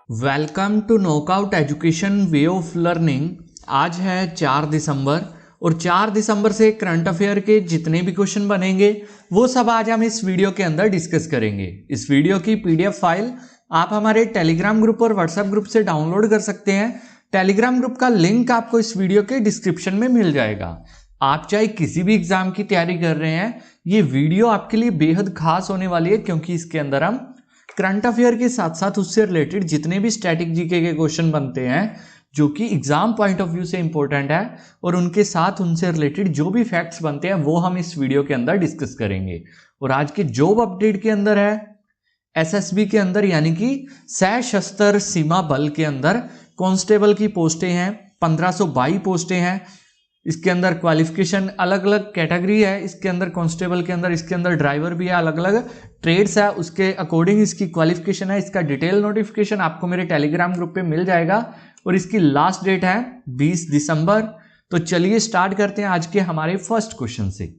Welcome to knockout education way of learning. आज है 4 दिसंबर और 4 दिसंबर से करंट अफेयर के जितने भी क्वेश्चन बनेंगे वो सब आज हम इस वीडियो के अंदर डिस्कस करेंगे। इस वीडियो की पीडीएफ फाइल आप हमारे टेलीग्राम ग्रुप और व्हाट्सएप ग्रुप से डाउनलोड कर सकते हैं। टेलीग्राम ग्रुप का लिंक आपको इस वीडियो के डिस्क्रिप्शन में मिल जाएगा। आप चाहे किसी भी एग्जाम की तैयारी कर रहे हैं, ये वीडियो आपके लिए बेहद खास होने वाली है, क्योंकि इसके अंदर हम करंट अफेयर के साथ साथ उससे रिलेटेड जितने भी स्टैटिक जीके के क्वेश्चन बनते हैं जो कि एग्जाम पॉइंट ऑफ व्यू से इंपॉर्टेंट है, और उनके साथ उनसे रिलेटेड जो भी फैक्ट्स बनते हैं वो हम इस वीडियो के अंदर डिस्कस करेंगे। और आज के जॉब अपडेट के अंदर है एसएसबी के अंदर यानी कि सशस्त्र सीमा बल के अंदर कांस्टेबल की पोस्टें हैं, 1522 पोस्टें हैं। इसके अंदर क्वालिफिकेशन अलग अलग कैटेगरी है, इसके अंदर कांस्टेबल के अंदर, इसके अंदर ड्राइवर भी है, अलग अलग ट्रेड्स है, उसके अकॉर्डिंग इसकी क्वालिफिकेशन है। इसका डिटेल नोटिफिकेशन आपको मेरे टेलीग्राम ग्रुप पे मिल जाएगा और इसकी लास्ट डेट है 20 दिसंबर। तो चलिए स्टार्ट करते हैं आज के हमारे फर्स्ट क्वेश्चन से।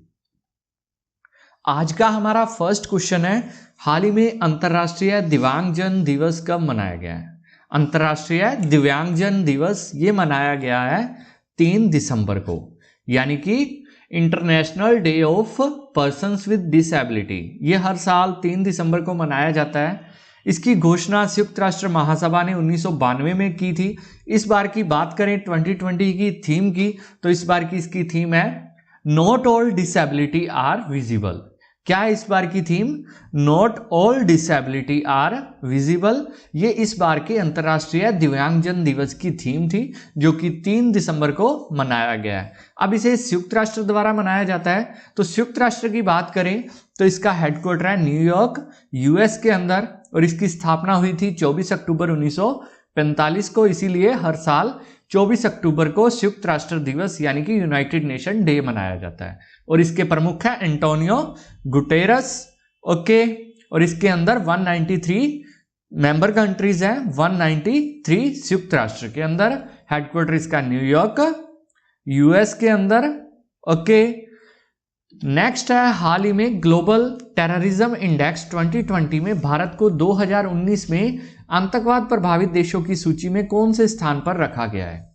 आज का हमारा फर्स्ट क्वेश्चन है, हाल ही में अंतर्राष्ट्रीय दिव्यांगजन दिवस कब मनाया गया है? अंतर्राष्ट्रीय दिव्यांगजन दिवस ये मनाया गया है 3 दिसंबर को, यानी कि international day of persons with disability. ये हर साल 3 दिसंबर को मनाया जाता है। इसकी घोषणा संयुक्त राष्ट्र महासभा ने 1992 में की थी। इस बार की बात करें 2020 की थीम की, तो इस बार की इसकी थीम है not all disability are visible. क्या है इस बार की theme? Not all disability are visible. ये इस बार के अंतर्राष्ट्रीय दिव्यांगजन दिवस की थीम थी, जो कि 3 दिसंबर को मनाया गया है। अब इसे संयुक्त राष्ट्र द्वारा मनाया जाता है। तो संयुक्त राष्ट्र की बात करें तो इसका हेडक्वार्टर है न्यूयॉर्क, यूएस के अंदर, और इसकी स्थापना हुई थी 24 अक्टूबर 1945 को। इसीलिए हर साल 24 अक्टूबर को संयुक्त राष्ट्र दिवस यानी कि यूनाइटेड नेशन डे मनाया जाता है। और इसके प्रमुख है एंटोनियो गुटेरस। ओके, और इसके अंदर 193 मेंबर कंट्रीज हैं, 193 संयुक्त राष्ट्र के अंदर। हेडक्वार्टर इसका न्यूयॉर्क, यूएस के अंदर। ओके, नेक्स्ट है, हाल ही में ग्लोबल टेररिज्म इंडेक्स 2020 में भारत को 2019 में आतंकवाद प्रभावित देशों की सूची में कौन से स्थान पर रखा गया है?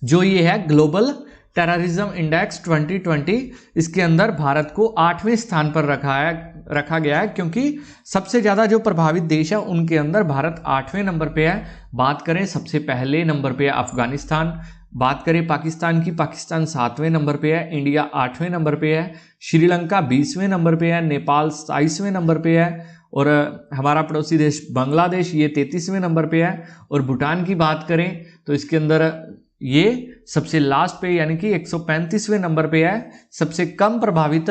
जो ये है ग्लोबल टेररिज्म इंडेक्स 2020, इसके अंदर भारत को 8वें स्थान पर रखा गया है, क्योंकि सबसे ज्यादा जो प्रभावित देश है उनके अंदर भारत 8वें नंबर पे है। बात करें सबसे पहले नंबर पे है अफगानिस्तान, बात करें पाकिस्तान की, पाकिस्तान 7वें नंबर पे है, इंडिया 8वें नंबर पे है, श्रीलंका 20वें नंबर पे है, नेपाल 27वें नंबर पे है, और हमारा पड़ोसी देश बांग्लादेश ये 33वें नंबर पे है। और भूटान की बात करें तो इसके अंदर ये सबसे लास्ट पे यानी कि 135वें नंबर पे है। सबसे कम प्रभावित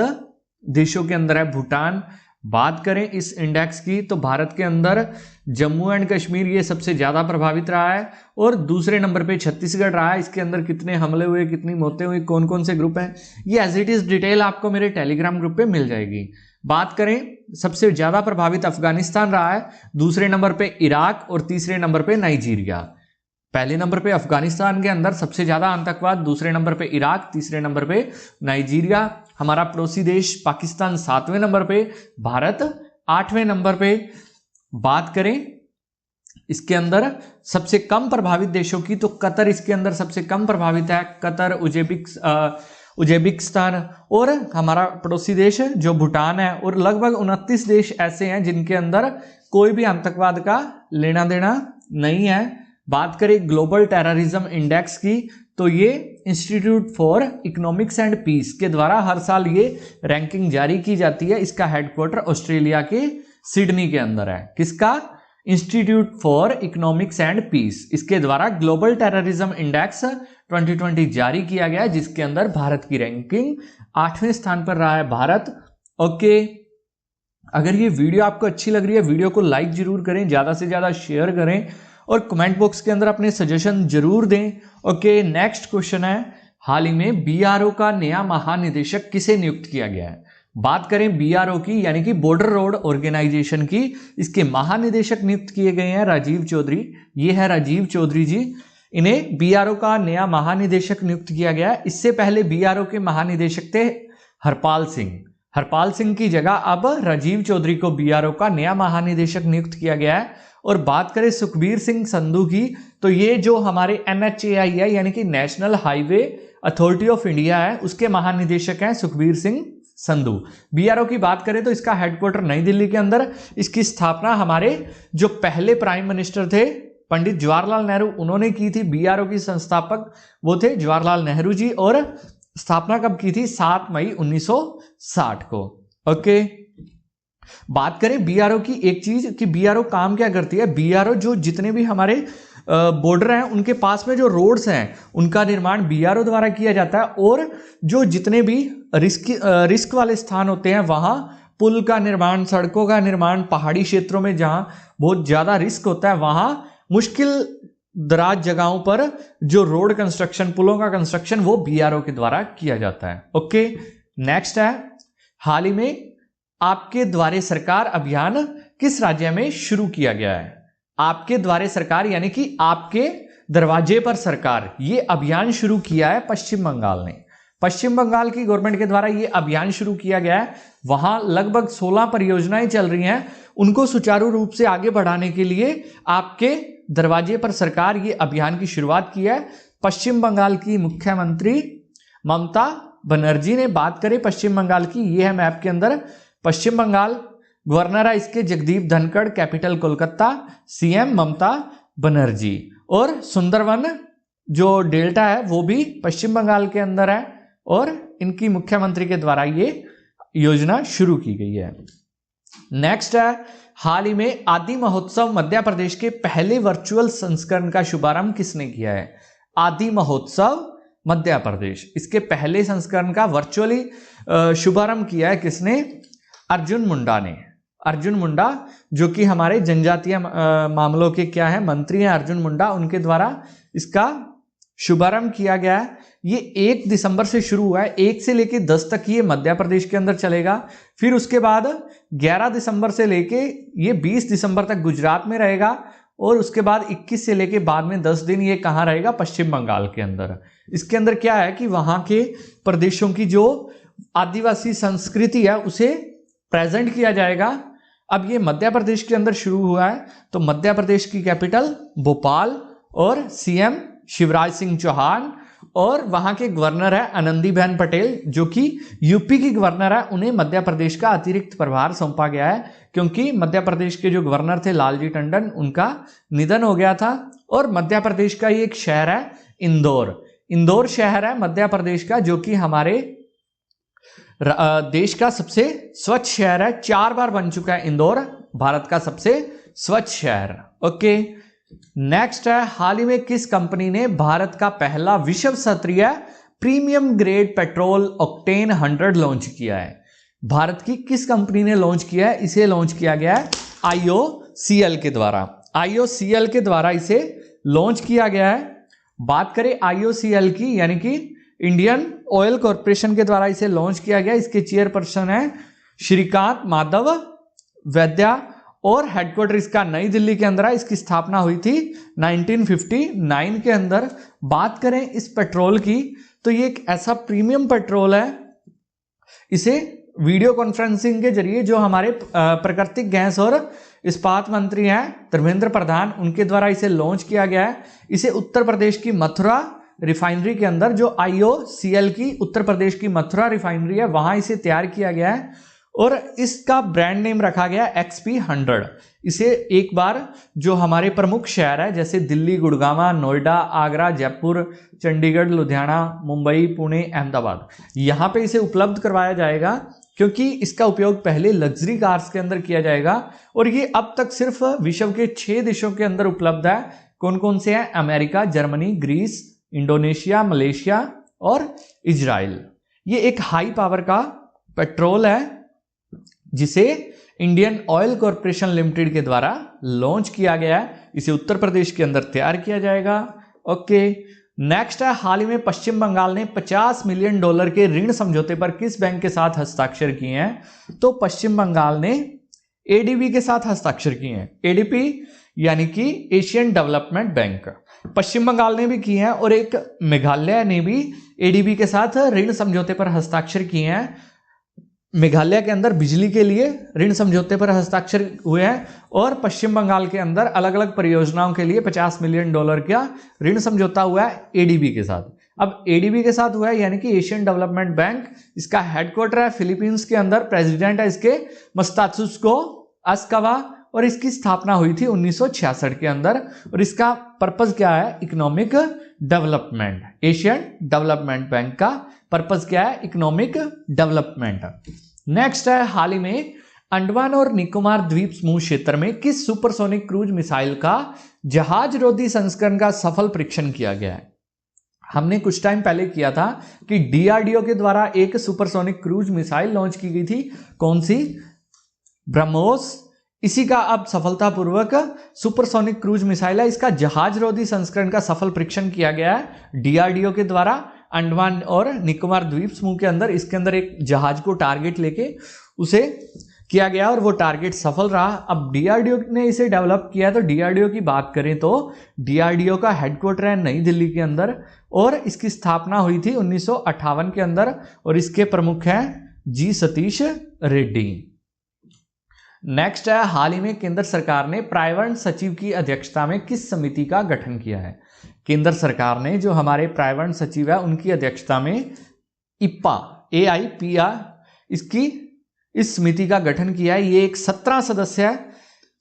देशों के अंदर है भूटान। बात करें इस इंडेक्स की तो भारत के अंदर जम्मू एंड कश्मीर ये सबसे ज्यादा प्रभावित रहा है, और दूसरे नंबर पे छत्तीसगढ़ रहा है। इसके अंदर कितने हमले हुए, कितनी मौतें हुई, कौन कौन से ग्रुप हैं, ये एज इट इज डिटेल आपको मेरे टेलीग्राम ग्रुप पे मिल जाएगी। बात करें सबसे ज्यादा प्रभावित अफगानिस्तान रहा है, दूसरे नंबर पे इराक और तीसरे नंबर पे नाइजीरिया। पहले नंबर पे अफगानिस्तान के अंदर सबसे ज्यादा आतंकवाद, दूसरे नंबर पे इराक, तीसरे नंबर पे नाइजीरिया। हमारा पड़ोसी देश पाकिस्तान 7वें नंबर पे, भारत 8वें नंबर पे। बात करें इसके अंदर सबसे कम प्रभावित देशों की तो कतर इसके अंदर सबसे कम प्रभावित है, कतर, उज्बेकिस्तान, और हमारा पड़ोसी देश जो भूटान है। और लगभग 29 देश ऐसे हैं जिनके अंदर कोई भी आतंकवाद का लेना देना नहीं है। बात करें ग्लोबल टेररिज्म इंडेक्स की तो ये institute for economics and peace के द्वारा हर साल ये रैंकिंग जारी की जाती है। इसका हेडक्वार्टर ऑस्ट्रेलिया के सिडनी के अंदर है। किसका? Institute for economics and peace, इसके द्वारा ग्लोबल टेररिज्म इंडेक्स 2020 जारी किया गया, जिसके अंदर भारत की रैंकिंग 8वें स्थान पर रहा है भारत। ओके, अगर ये वीडियो आपको अच्छी लग रही है, वीडियो को लाइक जरूर करें, ज्यादा से ज्यादा शेयर करें, और कमेंट बॉक्स के अंदर अपने सजेशन जरूर दें। ओके, नेक्स्ट क्वेश्चन है, हाल ही में बीआरओ का नया महानिदेशक किसे नियुक्त किया गया है? बात करें बीआरओ की यानी कि बॉर्डर रोड ऑर्गेनाइजेशन की, इसके महानिदेशक नियुक्त किए गए हैं राजीव चौधरी। ये है राजीव चौधरी जी, इन्हें बीआरओ का नया महानिदेशक नियुक्त किया गया है। इससे पहले बीआरओ के महानिदेशक थे हरपाल सिंह। हरपाल सिंह की जगह अब राजीव चौधरी को बीआरओ का नया महानिदेशक नियुक्त किया गया है। और बात करें सुखबीर सिंह संधू की, तो ये जो हमारे NHAI है यानी कि national highway authority of India है, उसके महानिदेशक हैं सुखबीर सिंह संधू। बीआरओ की बात करें तो इसका हेडक्वार्टर नई दिल्ली के अंदर, इसकी स्थापना हमारे जो पहले प्राइम मिनिस्टर थे पंडित जवाहरलाल नेहरू, उन्होंने की थी। बीआरओ की संस्थापक वो थे जवाहरलाल नेहरू जी, और स्थापना कब की थी? 7 मई 1960 को। ओके, बात करें बीआरओ की, एक चीज कि बीआरओ काम क्या करती है। बीआरओ जो जितने भी हमारे बॉर्डर हैं उनके पास में जो रोड्स हैं उनका निर्माण बीआरओ द्वारा किया जाता है, और जो जितने भी रिस्क वाले स्थान होते हैं वहां पुल का निर्माण, सड़कों का निर्माण, पहाड़ी क्षेत्रों में जहां बहुत ज्यादा रिस्क होता है वहां मुश्किल दराज जगहों पर जो रोड कंस्ट्रक्शन, पुलों का कंस्ट्रक्शन, वो बीआरओ के द्वारा किया जाता है। ओके, नेक्स्ट है, हाल ही में आपके द्वारे सरकार अभियान किस राज्य में शुरू किया गया है? आपके द्वारे सरकार यानी कि आपके दरवाजे पर सरकार, ये अभियान शुरू किया है पश्चिम बंगाल ने। पश्चिम बंगाल की गवर्नमेंट के द्वारा ये अभियान शुरू किया गया है। वहां लगभग 16 परियोजनाएं चल रही हैं, उनको सुचारू रूप से आगे बढ़ाने के लिए आपके दरवाजे पर सरकार ये अभियान की शुरुआत की है। पश्चिम बंगाल की मुख्यमंत्री ममता बनर्जी ने बात करें पश्चिम बंगाल की, ये है मैप के अंदर पश्चिम बंगाल, गवर्नर है इसके जगदीप धनखड़, कैपिटल कोलकाता, सीएम ममता बनर्जी, और सुंदरवन जो डेल्टा है वो भी पश्चिम बंगाल के अंदर है, और इनकी मुख्यमंत्री के द्वारा ये योजना शुरू की गई है। नेक्स्ट है, हाल ही में आदि महोत्सव मध्य प्रदेश के पहले वर्चुअल संस्करण का शुभारंभ किसने किया है? आदि महोत्सव मध्य प्रदेश, इसके पहले संस्करण का वर्चुअली शुभारंभ किया है किसने? अर्जुन मुंडा ने। अर्जुन मुंडा जो कि हमारे जनजातीय मामलों के क्या है, मंत्री हैं अर्जुन मुंडा, उनके द्वारा इसका शुभारंभ किया गया है। ये 1 दिसंबर से शुरू हुआ है, 1 से लेके 10 तक ये मध्य प्रदेश के अंदर चलेगा। फिर उसके बाद 11 दिसंबर से लेके ये 20 दिसंबर तक गुजरात में रहेगा, और उसके बाद 21 से लेके बाद में 10 दिन ये कहाँ रहेगा? पश्चिम बंगाल के अंदर। इसके अंदर क्या है कि वहां के प्रदेशों की जो आदिवासी संस्कृति है उसे प्रेजेंट किया जाएगा। अब ये मध्य प्रदेश के अंदर शुरू हुआ है, तो मध्य प्रदेश की कैपिटल भोपाल, और सीएम शिवराज सिंह चौहान, और वहां के गवर्नर है आनंदीबेन पटेल जो कि यूपी की गवर्नर है। उन्हें मध्य प्रदेश का अतिरिक्त प्रभार सौंपा गया है, क्योंकि मध्य प्रदेश के जो गवर्नर थे लालजी टंडन, उनका निधन हो गया था। और मध्य प्रदेश का ये एक शहर है इंदौर। इंदौर शहर है मध्य प्रदेश का, जो कि हमारे देश का सबसे स्वच्छ शहर है। 4 बार बन चुका है इंदौर भारत का सबसे स्वच्छ शहर। ओके, नेक्स्ट है, हाल ही में किस कंपनी ने भारत का पहला विश्व स्तरीय premium grade petrol octane 100 launch किया है? भारत की किस कंपनी ने लॉन्च किया है? इसे लॉन्च किया गया है IOCL के द्वारा। IOCL के द्वारा इसे लॉन्च किया गया है। बात करें IOCL की, यानी कि इंडियन ऑयल कॉर्पोरेशन के द्वारा इसे लॉन्च किया गया। इसके चेयरपर्सन है श्रीकांत माधव वैद्या, और हेडक्वार्टर इसका नई दिल्ली के अंदर है। इसकी स्थापना हुई थी 1959 के अंदर। बात करें इस पेट्रोल की, तो ये एक ऐसा प्रीमियम पेट्रोल है, इसे वीडियो कॉन्फ्रेंसिंग के जरिए जो हमारे प्राकृतिक गैस और इस्पात मंत्री हैं धर्मेंद्र प्रधान, उनके द्वारा इसे लॉन्च किया गया है। इसे उत्तर प्रदेश की मथुरा रिफाइनरी के अंदर, जो IOCL की उत्तर प्रदेश की मथुरा रिफाइनरी है, वहां इसे तैयार किया गया है, और इसका ब्रांड नेम रखा गया XP100। इसे एक बार जो हमारे प्रमुख शहर है जैसे दिल्ली, गुड़गांव, नोएडा, आगरा, जयपुर, चंडीगढ़, लुधियाना, मुंबई, पुणे, अहमदाबाद, यहाँ पे इसे उपलब्ध करवाया जाएगा, क्योंकि इसका उपयोग पहले लग्जरी कार्स के अंदर किया जाएगा। और ये अब तक सिर्फ विश्व के 6 देशों के अंदर उपलब्ध है। कौन कौन से हैं? America, Germany, Greece, Indonesia, Malaysia और इजराइल। ये एक हाई पावर का पेट्रोल है जिसे इंडियन ऑयल कॉर्पोरेशन लिमिटेड के द्वारा लॉन्च किया गया है। इसे उत्तर प्रदेश के अंदर तैयार किया जाएगा। ओके, नेक्स्ट है, हाल ही में पश्चिम बंगाल ने $50 मिलियन के ऋण समझौते पर किस बैंक के साथ हस्ताक्षर किए हैं? तो पश्चिम बंगाल ने ADB के साथ हस्ताक्षर किए हैं। ADB यानी कि एशियन डेवलपमेंट बैंक, पश्चिम बंगाल ने भी किए हैं, और एक मेघालय ने भी ADB के साथ ऋण समझौते पर हस्ताक्षर किए हैं। मेघालय के अंदर बिजली के लिए ऋण समझौते पर हस्ताक्षर हुए हैं और पश्चिम बंगाल के अंदर अलग अलग परियोजनाओं के लिए $50 मिलियन का ऋण समझौता हुआ है एडीबी के साथ। अब एडीबी के साथ हुआ है यानी कि एशियन डेवलपमेंट बैंक, इसका हेडक्वार्टर है फिलीपींस के अंदर, प्रेसिडेंट है इसके मस्तात्सुको अस्कावा और इसकी स्थापना हुई थी 1966 के अंदर और इसका पर्पस क्या है, economic development. Asian development bank का पर्पस क्या है, इकोनॉमिक डेवलपमेंट। नेक्स्ट है, हाल ही में अंडमान और निकोबार द्वीप समूह क्षेत्र में किस सुपरसोनिक क्रूज मिसाइल का जहाज रोधी संस्करण का सफल परीक्षण किया गया है। हमने कुछ टाइम पहले किया था कि डीआरडीओ के द्वारा एक सुपरसोनिक क्रूज मिसाइल लॉन्च की गई थी, कौन सी, ब्रह्मोस। इसी का अब सफलतापूर्वक सुपरसोनिक क्रूज मिसाइल है, इसका जहाज रोधी संस्करण का सफल परीक्षण किया गया है डीआरडीओ के द्वारा अंडमान और निकोबार द्वीप समूह के अंदर। इसके अंदर एक जहाज को टारगेट लेके उसे किया गया और वो टारगेट सफल रहा। अब डीआरडीओ ने इसे डेवलप किया, तो डीआरडीओ की बात करें तो डीआरडीओ का हेडक्वार्टर है नई दिल्ली के अंदर और इसकी स्थापना हुई थी 1958 के अंदर और इसके प्रमुख हैं जी सतीश रेड्डी। नेक्स्ट है, हाल ही में केंद्र सरकार ने पर्यावरण सचिव की अध्यक्षता में किस समिति का गठन किया है। केंद्र सरकार ने जो हमारे पर्यावरण सचिव है उनकी अध्यक्षता में इप्पा AIPA इसकी इस समिति का गठन किया है। ये एक 17 सदस्य है,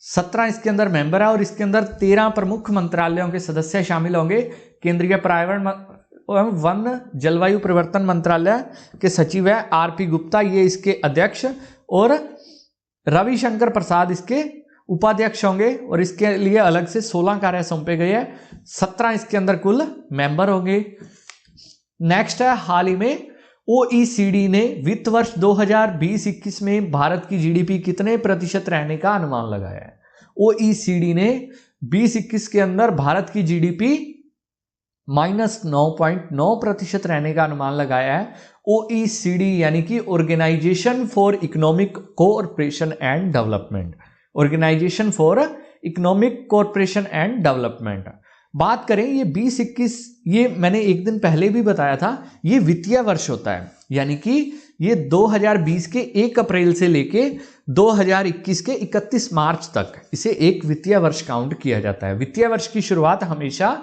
17 इसके अंदर मेंबर है और इसके अंदर 13 प्रमुख मंत्रालयों के सदस्य शामिल होंगे। केंद्रीय पर्यावरण एवं वन जलवायु परिवर्तन मंत्रालय के सचिव है RP गुप्ता, ये इसके अध्यक्ष, और रविशंकर प्रसाद इसके उपाध्यक्ष होंगे और इसके लिए अलग से 16 कार्य सौंपे गए हैं। 17 इसके अंदर कुल मेंबर होंगे। नेक्स्ट है, हाल ही में OECD ने वित्त वर्ष 2020-21 में भारत की GDP कितने प्रतिशत रहने का अनुमान लगाया है। OECD ने 2021 के अंदर भारत की GDP -9.9% रहने का अनुमान लगाया है। OECD यानी कि organisation for economic cooperation and development, organisation for economic cooperation and development. बात करें ये 2021, ये मैंने एक दिन पहले भी बताया था, ये वित्तीय वर्ष होता है, यानी कि ये 2020 के 1 अप्रैल से लेके 2021 के 31 मार्च तक इसे एक वित्तीय वर्ष काउंट किया जाता है। वित्तीय वर्ष की शुरुआत हमेशा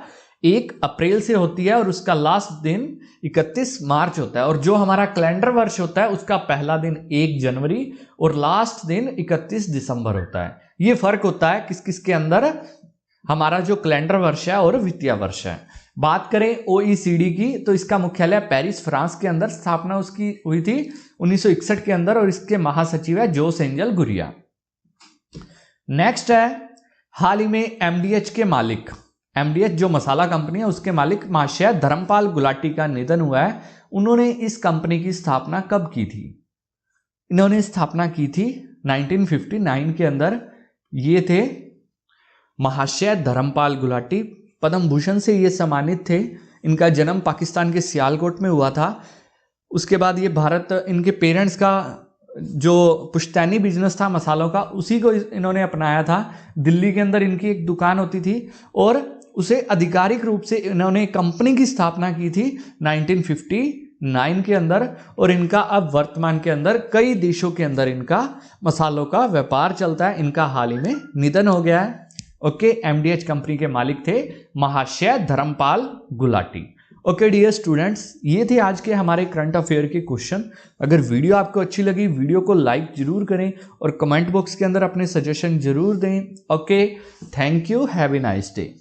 1 अप्रैल से होती है और उसका लास्ट दिन 31 मार्च होता है, और जो हमारा कैलेंडर वर्ष होता है उसका पहला दिन 1 जनवरी और लास्ट दिन 31 दिसंबर होता है। ये फर्क होता है किस किस के अंदर, हमारा जो कैलेंडर वर्ष है और वित्तीय वर्ष है। बात करें OECD की, तो इसका मुख्यालय पेरिस फ्रांस के अंदर, स्थापना उसकी हुई थी 1961 के अंदर और इसके महासचिव है जोस एंजल गुरिया। नेक्स्ट है, हाल ही में MDH के मालिक, MDH जो मसाला कंपनी है उसके मालिक महाशय धर्मपाल गुलाटी का निधन हुआ है। उन्होंने इस कंपनी की स्थापना कब की थी। इन्होंने स्थापना की थी 1959 के अंदर। ये थे महाशय धर्मपाल गुलाटी, पद्म भूषण से ये सम्मानित थे। इनका जन्म पाकिस्तान के सियालकोट में हुआ था। उसके बाद ये भारत, इनके पेरेंट्स का जो पुश्तैनी बिजनेस था मसालों का, उसी को इन्होंने अपनाया था। दिल्ली के अंदर इनकी एक दुकान होती थी और उसे आधिकारिक रूप से इन्होंने कंपनी की स्थापना की थी 1959 के अंदर, और इनका अब वर्तमान के अंदर कई देशों के अंदर इनका मसालों का व्यापार चलता है। इनका हाल ही में निधन हो गया है। ओके, MDH कंपनी के मालिक थे महाशय Dharampal Gulati. Okay dear students, ये थे आज के हमारे करंट अफेयर के क्वेश्चन। अगर वीडियो आपको अच्छी लगी, वीडियो को लाइक जरूर करें और कमेंट बॉक्स के अंदर अपने सजेशन जरूर दें। Okay, thank you, have a nice day.